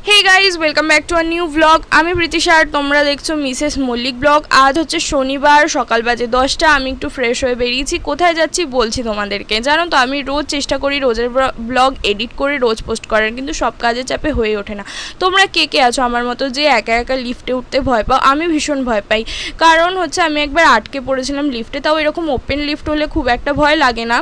Hey guys welcome back to a new vlog. आमी प्रीतिशा और तोमरा देखছো मिसेस मल्लिक ब्लग। आज होच्छे शनिवार सकाल बाजे 10टा। आमी एकटू फ्रेश हये बेरिয়েছি। कोथाय जाচ্ছি বলছি তোমাদেরকে। জানো তো আমি রোজ চেষ্টা করি রোজের ব্লগ এডিট করে রোজ পোস্ট করার, কিন্তু সব কাজের চাপে হয়ে ওঠে না। তোমরা কে কে আছো আমার মতো যে একা একা লিফটে উঠতে ভয় পাও? আমি ভীষণ ভয় পাই, কারণ হচ্ছে আমি একবার আটকে পড়েছিলাম লিফটে, তাও এরকম ওপেন লিফট হলে খুব একটা ভয় লাগে না।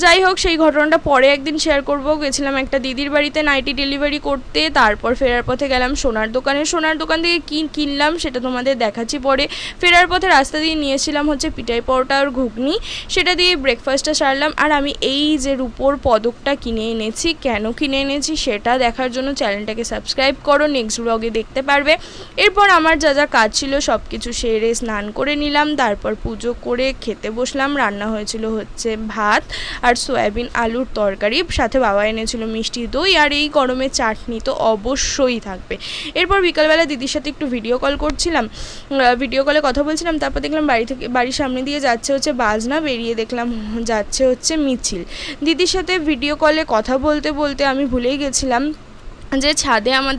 যাই হোক, সেই ঘটনাটা পরে একদিন শেয়ার করব। গেছিলাম একটা দিদির বাড়িতে নাইটি ডেলিভারি করতে, তারপর ফেরার পথে গেলাম সোনার দোকান থেকে কিনলাম, সেটা তোমাদের দেখাচ্ছি পরে। ফেরার পথে রাস্তা দিয়ে নিয়েছিলাম হচ্ছে পিঠাই পরোটা আর ঘুগনি, সেটা দিয়ে ব্রেকফাস্টটা সারলাম। আর আমি এই যে রূপোর পদকটা কিনে এনেছি, কেন কিনে এনেছি সেটা দেখার জন্য চ্যানেলটাকে সাবস্ক্রাইব করো, নেক্সট ব্লগে দেখতে পারবে। এরপর আমার যা যা কাজ ছিল সব কিছু সেরে স্নান করে নিলাম, তারপর পুজো করে খেতে বসলাম। রান্না হয়েছিল হচ্ছে ভাত আর সয়াবিন আলুর তরকারি, সাথে বাবা এনেছিল মিষ্টি দই, আর এই গরমে চাটনি তো অবশ্যই থাকবে। এরপর বিকালবেলা দিদির সাথে একটু ভিডিও কল করছিলাম, ভিডিও কলে কথা বলছিলাম। তারপর দেখলাম বাড়ির সামনে দিয়ে যাচ্ছে হচ্ছে বাজনা, বেরিয়ে দেখলাম যাচ্ছে হচ্ছে মিছিল। দিদির সাথে ভিডিও কলে কথা বলতে বলতে আমি ভুলেই গেছিলাম যে ছাদে আমার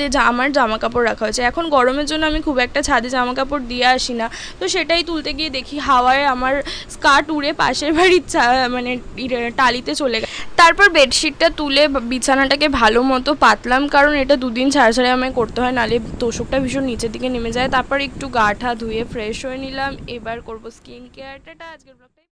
জামা কাপড় রাখা হয়েছে। এখন গরমের জন্য আমি খুব একটা ছাদে জামা কাপড় দিয়ে আসি না, তো সেটাই তুলতে গিয়ে দেখি হাওয়ায় আমার স্কার্ট উড়ে পাশের বাড়ির মানে টালিতে চলে গেছে। তারপর বেডশিটটা তুলে বিছানাটাকে ভালো মতো পাতলাম, কারণ এটা দুদিন ছাড়া ছাড়া আমায় করতে হয়, নাহলে তোষকটা ভীষণ নিচের দিকে নেমে যায়। তারপর একটু গা ঠা ধুয়ে ফ্রেশ হয়ে নিলাম। এবার করবো স্কিন কেয়ারটা। আজকের ব্লগটা